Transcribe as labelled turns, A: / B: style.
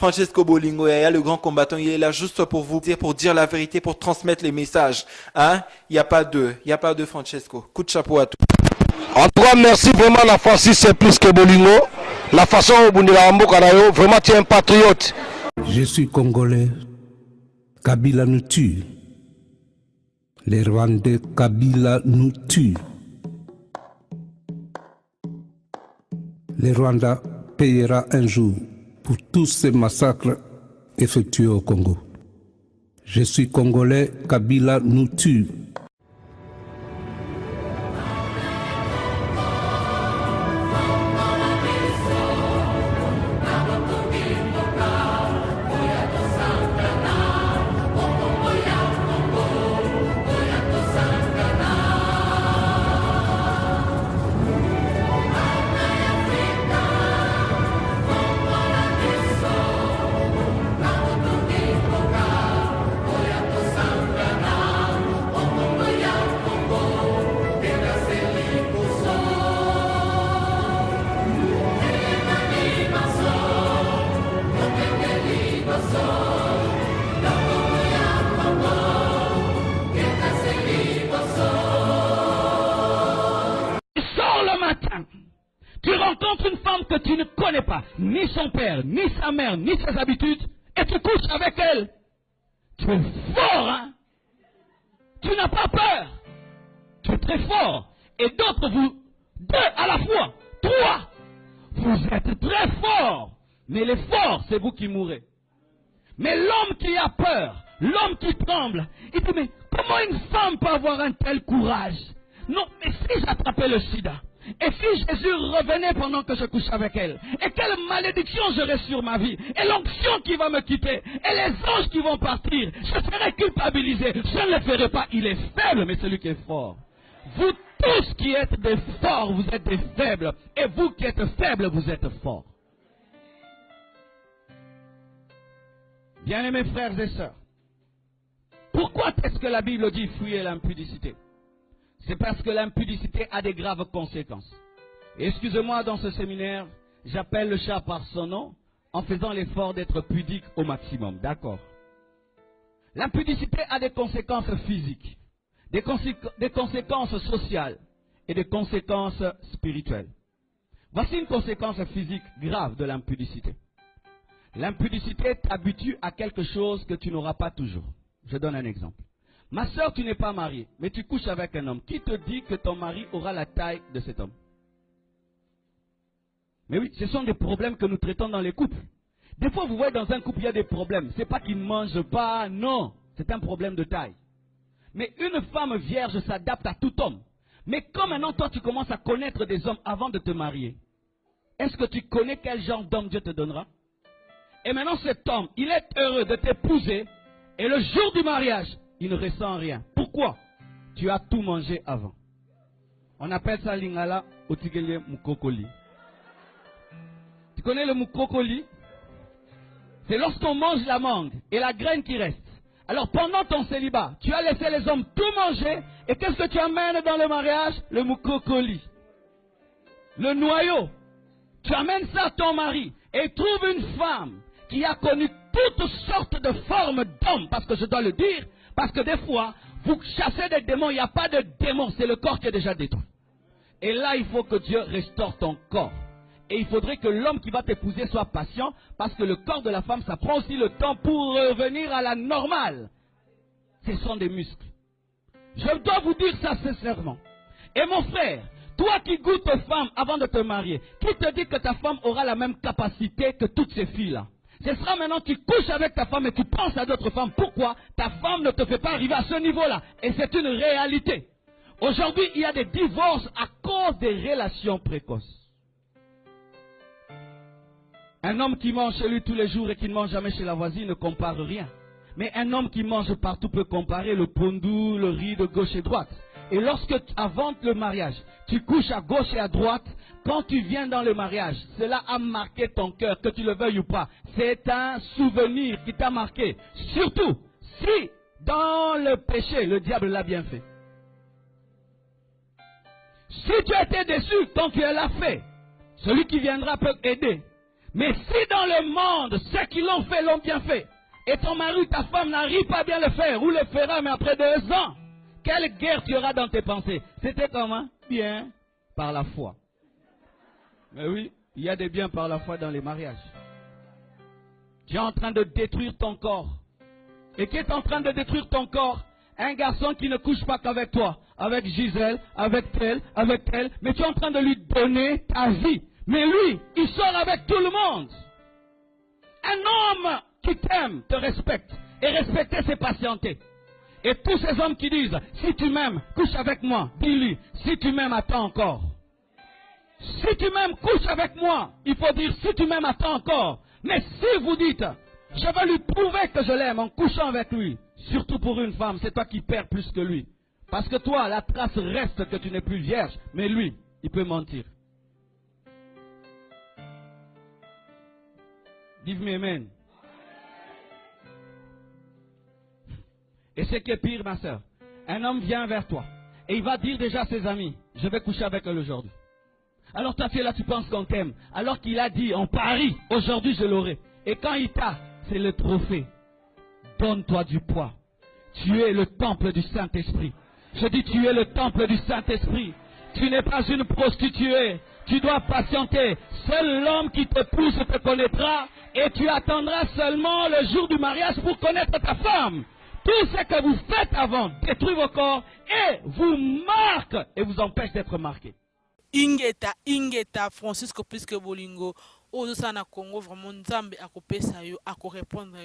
A: Francesco Bolingo Yaya, le grand combattant, il est là juste pour vous dire, pour dire la vérité, pour transmettre les messages. Hein? Il n'y a pas de Francesco. Coup de chapeau à tous.
B: En tout cas, merci vraiment la Francis, c'est plus que Bolingo. La façon où Bundilambo Karayo, vraiment tu es un patriote.
C: Je suis congolais. Kabila nous tue. Les Rwandais, Kabila nous tue. Les Rwandais payera un jour pour tous ces massacres effectués au Congo. Je suis congolais, Kabila nous tue.
D: Tu rencontres une femme que tu ne connais pas, ni son père, ni sa mère, ni ses habitudes, et tu couches avec elle. Tu es fort, hein? Tu n'as pas peur. Tu es très fort. Et d'autres, vous, deux à la fois, trois, vous êtes très forts. Mais les forts, c'est vous qui mourrez. Mais l'homme qui a peur, l'homme qui tremble, il dit, mais comment une femme peut avoir un tel courage? Non, mais si j'attrapais le sida, et si Jésus revenait pendant que je couche avec elle, et quelle malédiction j'aurais sur ma vie, et l'onction qui va me quitter, et les anges qui vont partir, je serai culpabilisé, je ne le ferai pas. Il est faible, mais celui qui est fort. Vous tous qui êtes des forts, vous êtes des faibles, et vous qui êtes faibles, vous êtes forts. Bien-aimés frères et sœurs, pourquoi est-ce que la Bible dit fuyez l'impudicité? C'est parce que l'impudicité a des graves conséquences. Et excusez-moi, dans ce séminaire, j'appelle le chat par son nom en faisant l'effort d'être pudique au maximum. D'accord? L'impudicité a des conséquences physiques, des conséquences sociales et des conséquences spirituelles. Voici une conséquence physique grave de l'impudicité. L'impudicité t'habitue à quelque chose que tu n'auras pas toujours. Je donne un exemple. Ma soeur, tu n'es pas mariée, mais tu couches avec un homme. Qui te dit que ton mari aura la taille de cet homme? Mais oui, ce sont des problèmes que nous traitons dans les couples. Des fois, vous voyez, dans un couple, il y a des problèmes. Ce n'est pas qu'ils ne mangent pas, non. C'est un problème de taille. Mais une femme vierge s'adapte à tout homme. Mais comme maintenant, toi, tu commences à connaître des hommes avant de te marier, est-ce que tu connais quel genre d'homme Dieu te donnera? Et maintenant, cet homme, il est heureux de t'épouser, et le jour du mariage, il ne ressent rien. Pourquoi? Tu as tout mangé avant. On appelle ça lingala otigele mukokoli. Tu connais le mukokoli? C'est lorsqu'on mange la mangue et la graine qui reste. Alors pendant ton célibat, tu as laissé les hommes tout manger. Et qu'est-ce que tu amènes dans le mariage? Le mukokoli. Le noyau. Tu amènes ça à ton mari. Et trouve une femme qui a connu toutes sortes de formes d'hommes. Parce que je dois le dire. Parce que des fois, vous chassez des démons, il n'y a pas de démons, c'est le corps qui est déjà détruit. Et là, il faut que Dieu restaure ton corps. Et il faudrait que l'homme qui va t'épouser soit patient, parce que le corps de la femme, ça prend aussi le temps pour revenir à la normale. Ce sont des muscles. Je dois vous dire ça sincèrement. Et mon frère, toi qui goûtes aux femmes avant de te marier, qui te dit que ta femme aura la même capacité que toutes ces filles-là? Ce sera maintenant que tu couches avec ta femme et tu penses à d'autres femmes. Pourquoi? Ta femme ne te fait pas arriver à ce niveau-là. Et c'est une réalité. Aujourd'hui, il y a des divorces à cause des relations précoces. Un homme qui mange chez lui tous les jours et qui ne mange jamais chez la voisine ne compare rien. Mais un homme qui mange partout peut comparer le pondou, le riz de gauche et droite. Et lorsque, avant le mariage, tu couches à gauche et à droite, quand tu viens dans le mariage, cela a marqué ton cœur, que tu le veuilles ou pas. C'est un souvenir qui t'a marqué. Surtout, si dans le péché, le diable l'a bien fait. Si tu as été déçu quand tu l'as fait, celui qui viendra peut aider. Mais si dans le monde, ceux qui l'ont fait l'ont bien fait, et ton mari ou ta femme n'arrive pas à bien le faire, ou le fera, mais après 2 ans, quelle guerre tu auras dans tes pensées? C'était comment? Bien, par la foi. Mais oui, il y a des biens par la foi dans les mariages. Tu es en train de détruire ton corps. Et qui est en train de détruire ton corps? Un garçon qui ne couche pas qu'avec toi, avec Gisèle, avec tel, mais tu es en train de lui donner ta vie. Mais lui, il sort avec tout le monde. Un homme qui t'aime, te respecte. Et respecter, c'est patienter. Et tous ces hommes qui disent, si tu m'aimes, couche avec moi. Dis-lui, si tu m'aimes, attends encore. Si tu m'aimes, couche avec moi. Il faut dire, si tu m'aimes, attends encore. Mais si vous dites, je vais lui prouver que je l'aime en couchant avec lui, surtout pour une femme, c'est toi qui perds plus que lui. Parce que toi, la trace reste que tu n'es plus vierge, mais lui, il peut mentir. Dis-moi amen. Et ce qui est pire, ma soeur, un homme vient vers toi et il va dire déjà à ses amis, je vais coucher avec elle aujourd'hui. Alors toi tu es là, tu penses qu'on t'aime. Alors qu'il a dit, on parie, aujourd'hui je l'aurai. Et quand il t'a, c'est le trophée. Donne-toi du poids. Tu es le temple du Saint-Esprit. Je dis, tu es le temple du Saint-Esprit. Tu n'es pas une prostituée. Tu dois patienter. Seul l'homme qui te pousse te connaîtra. Et tu attendras seulement le jour du mariage pour connaître ta femme. Tout ce que vous faites avant détruit vos corps et vous marque et vous empêche d'être marqué.
E: Ingeta Francisco Pisque Bolingo, au Congo, vraiment Nzambe a coupé ça, a répondre.